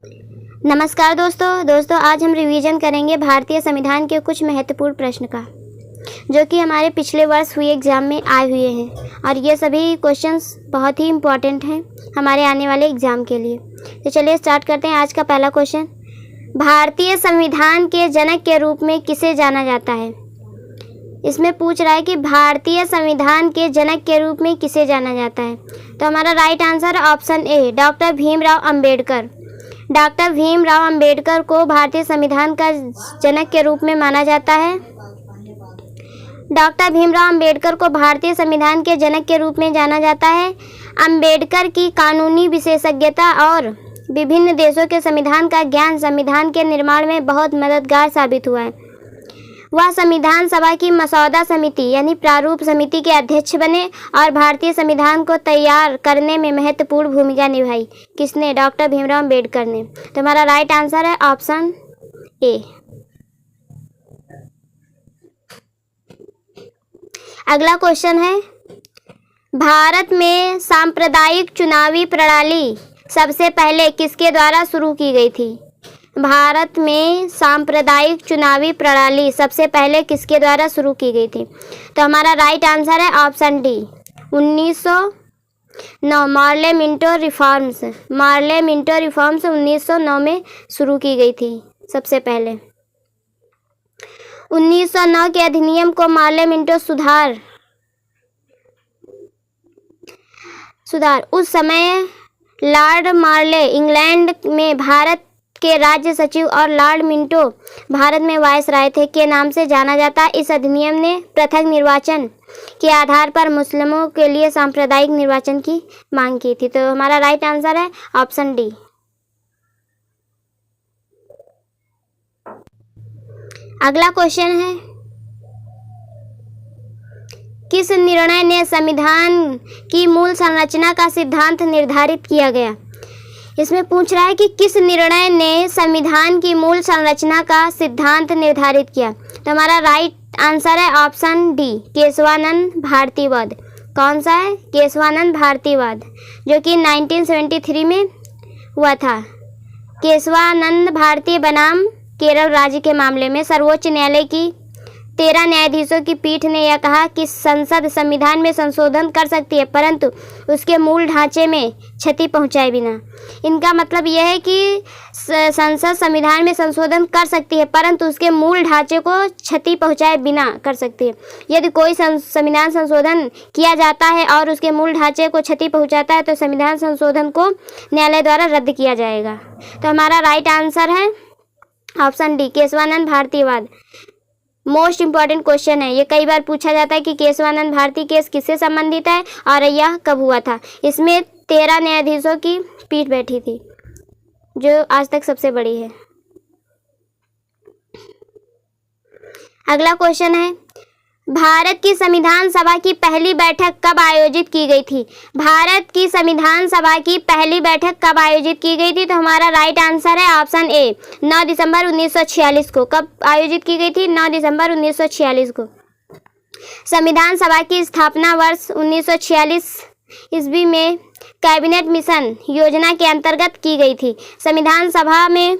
नमस्कार दोस्तों आज हम रिवीजन करेंगे भारतीय संविधान के कुछ महत्वपूर्ण प्रश्न का, जो कि हमारे पिछले वर्ष हुए एग्ज़ाम में आए हुए हैं और ये सभी क्वेश्चंस बहुत ही इम्पॉर्टेंट हैं हमारे आने वाले एग्ज़ाम के लिए। तो चलिए स्टार्ट करते हैं। आज का पहला क्वेश्चन, भारतीय संविधान के जनक के रूप में किसे जाना जाता है? इसमें पूछ रहा है कि भारतीय संविधान के जनक के रूप में किसे जाना जाता है। तो हमारा right answer option A, doctor Bhimrao Ambedkar. Doctor Bhimrao Ambedkar को भारतीय संविधान का जनक के रूप में माना जाता है। डॉक्टर भीमराव अंबेडकर को भारतीय संविधान के जनक के रूप में जाना जाता है। अंबेडकर की कानूनी विशेषज्ञता और विभिन्न देशों के संविधान का ज्ञान संविधान के निर्माण में बहुत मददगार साबित हुआ है। वह संविधान सभा की मसौदा समिति यानी प्रारूप समिति के अध्यक्ष बने और भारतीय संविधान को तैयार करने में महत्वपूर्ण भूमिका निभाई। किसने? डॉक्टर भीमराव अंबेडकर ने। तो हमारा राइट आंसर है ऑप्शन ए। अगला क्वेश्चन है, भारत में सांप्रदायिक चुनावी प्रणाली सबसे पहले किसके द्वारा शुरू की गई थी? भारत में सांप्रदायिक चुनावी प्रणाली सबसे पहले किसके द्वारा शुरू की गई थी? तो हमारा राइट आंसर है ऑप्शन डी, 1909 मार्ले-मिंटो रिफॉर्म्स। मार्ले-मिंटो रिफॉर्म्स 1909 में शुरू की गई थी सबसे पहले। 1909 के अधिनियम को मार्ले-मिंटो सुधार उस समय लॉर्ड मार्ले इंग्लैंड में भारत के राज्य सचिव और लॉर्ड मिंटो भारत में वायसराय थे के नाम से जाना जाता। इस अधिनियम ने पृथक निर्वाचन के आधार पर मुस्लिमों के लिए सांप्रदायिक निर्वाचन की मांग की थी। तो हमारा राइट आंसर है ऑप्शन डी। अगला क्वेश्चन है, किस निर्णय ने संविधान की मूल संरचना का सिद्धांत निर्धारित किया गया? इसमें पूछ रहा है कि किस निर्णय ने संविधान की मूल संरचना का सिद्धांत निर्धारित किया। तो हमारा राइट आंसर है ऑप्शन डी, केशवानंद भारतीवाद। कौन सा है? केशवानंद भारतीवाद, जो कि 1973 में हुआ था। केशवानंद भारती बनाम केरल राज्य के मामले में सर्वोच्च न्यायालय की 13 न्यायाधीशों की पीठ ने यह कहा कि संसद संविधान में संशोधन कर सकती है, परंतु उसके मूल ढांचे में क्षति पहुंचाए बिना। इनका मतलब यह है कि संसद संविधान में संशोधन कर सकती है, परंतु उसके मूल ढांचे को क्षति पहुंचाए बिना कर सकती है। यदि कोई संविधान संशोधन किया जाता है और उसके मूल ढांचे को क्षति पहुंचाता है, तो संविधान संशोधन को न्यायालय द्वारा रद्द किया जाएगा। तो हमारा राइट आंसर है ऑप्शन डी, केशवानंद भारतीवाद। मोस्ट इम्पॉर्टेंट क्वेश्चन है, ये कई बार पूछा जाता है कि केशवानंद भारती केस किससे संबंधित है और यह कब हुआ था। इसमें 13 न्यायाधीशों की पीठ बैठी थी, जो आज तक सबसे बड़ी है। अगला क्वेश्चन है, भारत की संविधान सभा की पहली बैठक कब आयोजित की गई थी? भारत की संविधान सभा की पहली बैठक कब आयोजित की गई थी? तो हमारा राइट आंसर है ऑप्शन ए, 9 दिसंबर 1946 को। कब आयोजित की गई थी? 9 दिसंबर 1946 को। संविधान सभा की स्थापना वर्ष 1946 ईस्वी में कैबिनेट मिशन योजना के अंतर्गत की गई थी। संविधान सभा में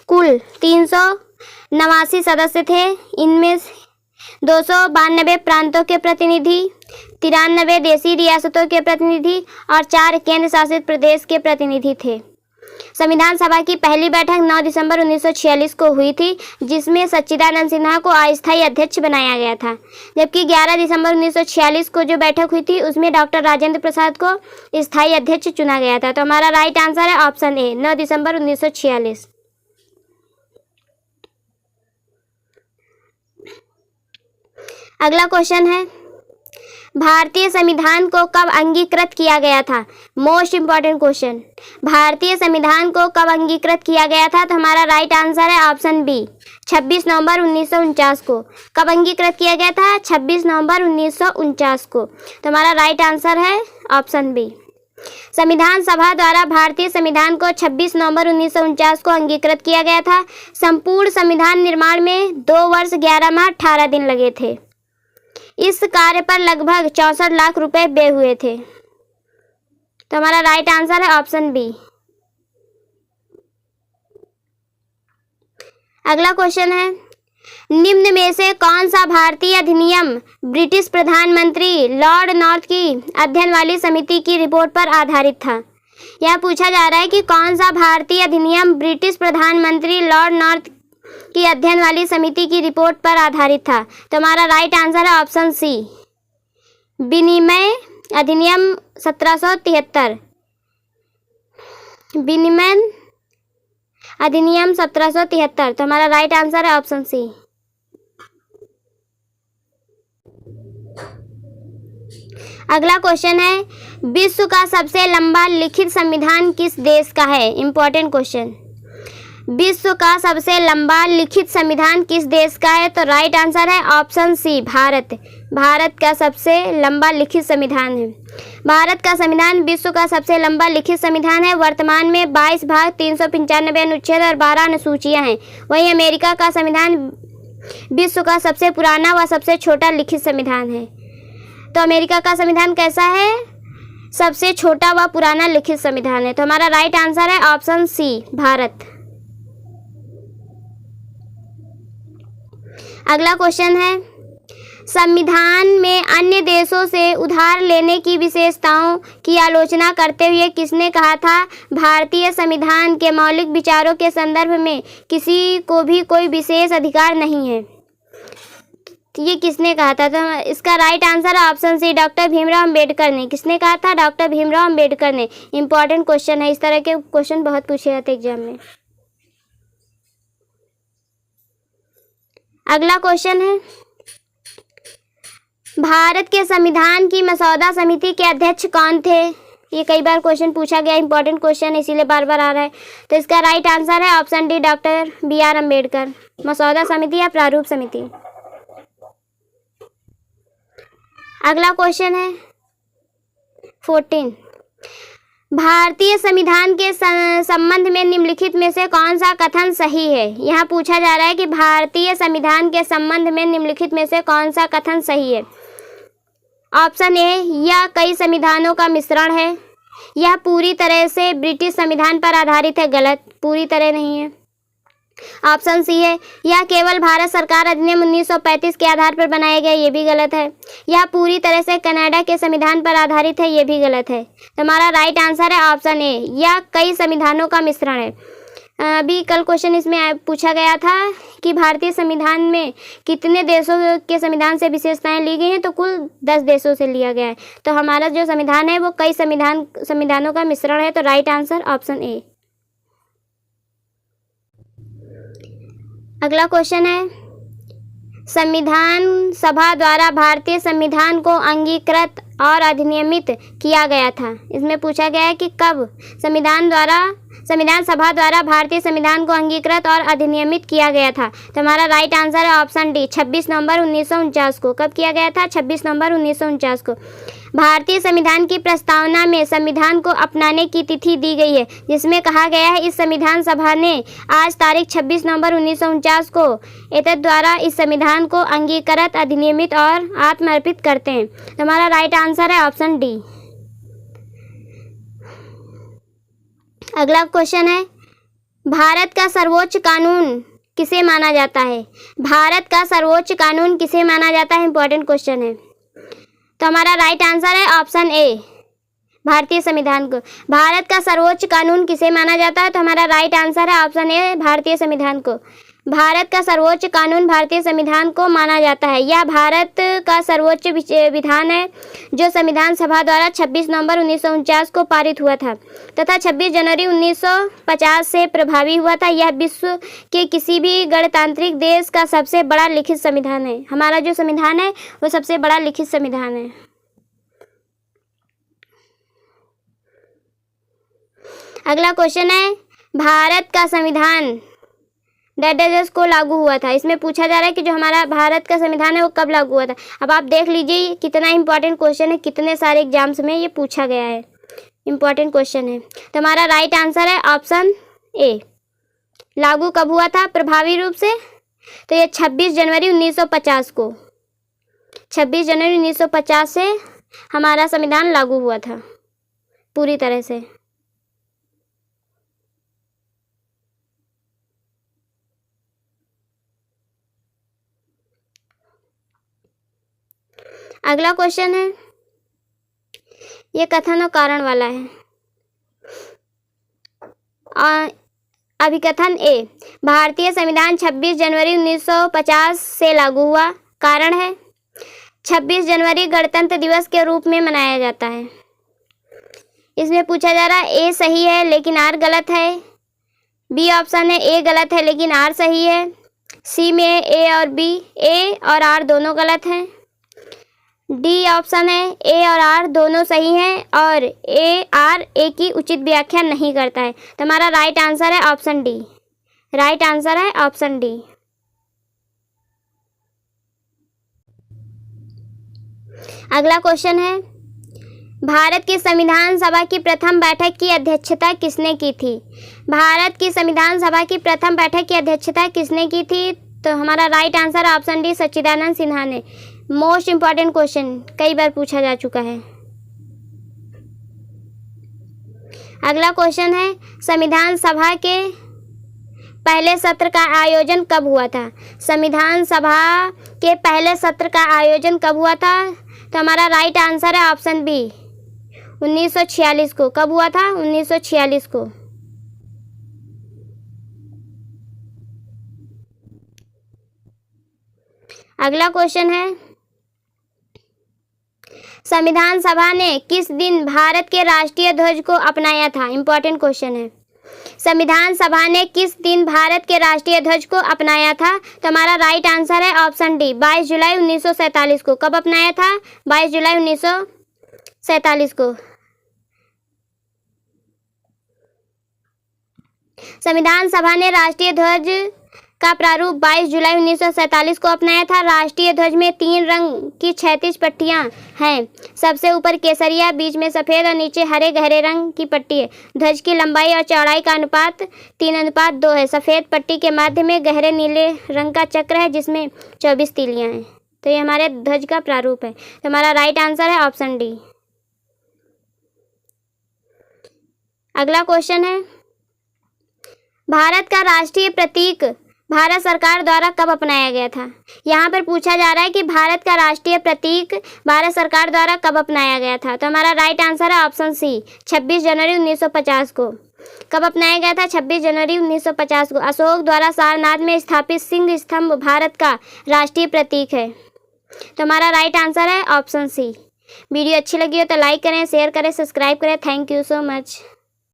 कुल 389 सदस्य थे। इनमें 292 प्रांतों के प्रतिनिधि, 93 देशी रियासतों के प्रतिनिधि और 4 केंद्र शासित प्रदेश के प्रतिनिधि थे। संविधान सभा की पहली बैठक 9 दिसंबर 1946 को हुई थी, जिसमें सच्चिदानंद सिन्हा को अस्थायी अध्यक्ष बनाया गया था। जबकि 11 दिसंबर 1946 को जो बैठक हुई थी, उसमें डॉक्टर राजेंद्र प्रसाद को स्थायी अध्यक्ष चुना गया था। तो हमारा राइट आंसर है ऑप्शन ए, 9 दिसंबर 1946। अगला क्वेश्चन है, भारतीय संविधान को कब अंगीकृत किया गया था? मोस्ट इम्पॉर्टेंट क्वेश्चन, भारतीय संविधान को कब अंगीकृत किया गया था? तो हमारा राइट आंसर है ऑप्शन बी, 26 नवंबर 1949 को। कब अंगीकृत किया गया था? 26 नवंबर 1949 को। तो हमारा राइट आंसर है ऑप्शन बी। संविधान सभा द्वारा भारतीय संविधान को 26 नवंबर 1949 को अंगीकृत किया गया था। संपूर्ण संविधान निर्माण में 2 वर्ष 11 माह 18 दिन लगे थे। इस कार्य पर लगभग 64 लाख रुपए व्यय हुए थे। तो हमारा राइट आंसर है ऑप्शन बी। अगला क्वेश्चन है, निम्न में से कौन सा भारतीय अधिनियम ब्रिटिश प्रधानमंत्री लॉर्ड नॉर्थ की अध्ययन वाली समिति की रिपोर्ट पर आधारित था। यह पूछा जा रहा है कि कौन सा भारतीय अधिनियम ब्रिटिश प्रधानमंत्री लॉर्ड नॉर्थ की अध्ययन वाली समिति की रिपोर्ट पर आधारित था। तो हमारा राइट आंसर है ऑप्शन सी, विनिमय अधिनियम 1773। विनिमय अधिनियम 1773। तो हमारा राइट आंसर है ऑप्शन सी। अगला क्वेश्चन है, विश्व का सबसे लंबा लिखित संविधान किस देश का है? Important question. विश्व का सबसे लंबा लिखित संविधान किस देश का है? तो राइट आंसर है ऑप्शन सी, भारत। भारत का सबसे लंबा लिखित संविधान है। भारत का संविधान विश्व का सबसे लंबा लिखित संविधान है। वर्तमान में 22 भाग, 395 अनुच्छेद और 12 अनुसूचियां हैं। वहीं अमेरिका का संविधान विश्व का सबसे पुराना व सबसे छोटा लिखित संविधान है। तो अमेरिका का संविधान कैसा है? सबसे छोटा व पुराना लिखित संविधान है। तो हमारा राइट आंसर है ऑप्शन सी, भारत। अगला क्वेश्चन है, संविधान में अन्य देशों से उधार लेने की विशेषताओं की आलोचना करते हुए किसने कहा था, भारतीय संविधान के मौलिक विचारों के संदर्भ में किसी को भी कोई विशेष अधिकार नहीं है? ये किसने कहा था? तो इसका राइट आंसर है option C, doctor Bhimrao Ambedkar ने। किसने कहा था? डॉक्टर भीमराव अंबेडकर ने। इंपॉर्टेंट क्वेश्चन है, इस तरह के क्वेश्चन बहुत पूछे जाते हैं एग्जाम में। अगला क्वेश्चन है, भारत के संविधान की मसौदा समिति के अध्यक्ष कौन थे? ये कई बार क्वेश्चन पूछा गया, इंपॉर्टेंट क्वेश्चन है इसीलिए बार बार आ रहा है। तो इसका राइट आंसर है option D, doctor BR Ambedkar. मसौदा समिति या प्रारूप समिति। अगला क्वेश्चन है 14, भारतीय संविधान के संबंध में निम्नलिखित में से कौन सा कथन सही है? यहाँ पूछा जा रहा है कि भारतीय संविधान के संबंध में निम्नलिखित में से कौन सा कथन सही है? ऑप्शन ए, यह कई संविधानों का मिश्रण है। यह पूरी तरह से ब्रिटिश संविधान पर आधारित है। गलत, पूरी तरह नहीं है। ऑप्शन सी है, यह केवल भारत सरकार अधिनियम 1935 के आधार पर बनाया गया। ये भी गलत है। यह पूरी तरह से कनाडा के संविधान पर आधारित है। ये भी गलत है। तो हमारा राइट आंसर है ऑप्शन ए, यह कई संविधानों का मिश्रण है। अभी कल क्वेश्चन इसमें पूछा गया था कि भारतीय संविधान में कितने देशों के संविधान से विशेषताएं ली गई हैं, तो कुल 10 देशों से लिया गया है। तो हमारा जो संविधान है वो कई संविधानों का मिश्रण है। तो राइट आंसर ऑप्शन ए। अगला क्वेश्चन है, संविधान सभा द्वारा भारतीय संविधान को अंगीकृत और अधिनियमित किया गया था। इसमें पूछा गया है कि कब संविधान सभा द्वारा भारतीय संविधान को अंगीकृत और अधिनियमित किया गया था। तो हमारा राइट आंसर है ऑप्शन डी, 26 नवंबर 1949 को। कब किया गया था? 26 नवंबर 1949 को। भारतीय संविधान की प्रस्तावना में संविधान को अपनाने की तिथि दी गई है, जिसमें कहा गया है इस संविधान सभा ने आज तारीख 26 नवंबर 1949 को एतद द्वारा इस संविधान को अंगीकृत, अधिनियमित और आत्मर्पित करते हैं। तो हमारा राइट आंसर है ऑप्शन डी। अगला क्वेश्चन है, भारत का सर्वोच्च कानून किसे माना जाता है? भारत का सर्वोच्च कानून किसे माना जाता है? इंपॉर्टेंट क्वेश्चन है। तो हमारा राइट आंसर है ऑप्शन ए, भारतीय संविधान को। भारत का सर्वोच्च कानून किसे माना जाता है? तो हमारा राइट आंसर है ऑप्शन ए, भारतीय संविधान को। भारत का सर्वोच्च कानून भारतीय संविधान को माना जाता है। यह भारत का सर्वोच्च विधान है जो संविधान सभा द्वारा 26 नवंबर 1949 को पारित हुआ था तथा 26 जनवरी 1950 से प्रभावी हुआ था। यह विश्व के किसी भी गणतांत्रिक देश का सबसे बड़ा लिखित संविधान है। हमारा जो संविधान है वो सबसे बड़ा लिखित संविधान है। अगला क्वेश्चन है, भारत का संविधान डेडेजस को लागू हुआ था। इसमें पूछा जा रहा है कि जो हमारा भारत का संविधान है वो कब लागू हुआ था। अब आप देख लीजिए कितना इंपॉर्टेंट क्वेश्चन है, कितने सारे एग्जाम्स में ये पूछा गया है, इंपॉर्टेंट क्वेश्चन है। तो हमारा राइट आंसर है ऑप्शन ए, लागू कब हुआ था प्रभावी रूप से? तो ये 26 जनवरी 1950 को, 26 जनवरी 1950 से हमारा संविधान लागू हुआ था पूरी तरह से। अगला क्वेश्चन है, ये कथन और कारण वाला है। अभिकथन ए, भारतीय संविधान 26 जनवरी 1950 से लागू हुआ। कारण है, 26 जनवरी गणतंत्र दिवस के रूप में मनाया जाता है। इसमें पूछा जा रहा है ए सही है लेकिन आर गलत है। बी ऑप्शन है ए गलत है लेकिन आर सही है। सी में ए और आर दोनों गलत हैं। डी ऑप्शन है ए और आर दोनों सही हैं और ए की उचित व्याख्या नहीं करता है। तो हमारा राइट आंसर है ऑप्शन डी। राइट आंसर है ऑप्शन डी। अगला क्वेश्चन है, भारत की संविधान सभा की प्रथम बैठक की अध्यक्षता किसने की थी? भारत की संविधान सभा की प्रथम बैठक की अध्यक्षता किसने की थी? तो हमारा राइट आंसर ऑप्शन डी सच्चिदानंद सिन्हा ने। मोस्ट इंपॉर्टेंट क्वेश्चन, कई बार पूछा जा चुका है। अगला क्वेश्चन है, संविधान सभा के पहले सत्र का आयोजन कब हुआ था? संविधान सभा के पहले सत्र का आयोजन कब हुआ था? तो हमारा राइट आंसर है ऑप्शन बी 1946 को। कब हुआ था? 1946 को। अगला क्वेश्चन है, संविधान सभा ने किस दिन भारत के राष्ट्रीय ध्वज को अपनाया था? इंपॉर्टेंट क्वेश्चन है। संविधान सभा ने किस दिन भारत के राष्ट्रीय ध्वज को अपनाया था? तो हमारा राइट आंसर है ऑप्शन डी 22 जुलाई 1947 को। कब अपनाया था? 22 जुलाई 1947 को। संविधान सभा ने राष्ट्रीय ध्वज का प्रारूप 22 जुलाई 1947 को अपनाया था। राष्ट्रीय ध्वज में 3 रंग की 36 पट्टियां हैं। सबसे ऊपर केसरिया, बीच में सफ़ेद और नीचे हरे गहरे रंग की पट्टी है। ध्वज की लंबाई और चौड़ाई का अनुपात 3:2 है। सफ़ेद पट्टी के मध्य में गहरे नीले रंग का चक्र है जिसमें 24 तीलियां हैं। तो ये हमारे ध्वज का प्रारूप है। तो हमारा राइट आंसर है ऑप्शन डी। अगला क्वेश्चन है, भारत का राष्ट्रीय प्रतीक भारत सरकार द्वारा कब अपनाया गया था? यहाँ पर पूछा जा रहा है कि भारत का राष्ट्रीय प्रतीक भारत सरकार द्वारा कब अपनाया गया था? तो हमारा राइट आंसर है ऑप्शन सी 26 जनवरी 1950 को। कब अपनाया गया था? 26 जनवरी 1950 को। अशोक द्वारा सारनाथ में स्थापित सिंह स्तंभ भारत का राष्ट्रीय प्रतीक है। तो हमारा राइट आंसर है ऑप्शन सी। वीडियो अच्छी लगी हो तो लाइक करें, शेयर करें, सब्सक्राइब करें। Thank you so much.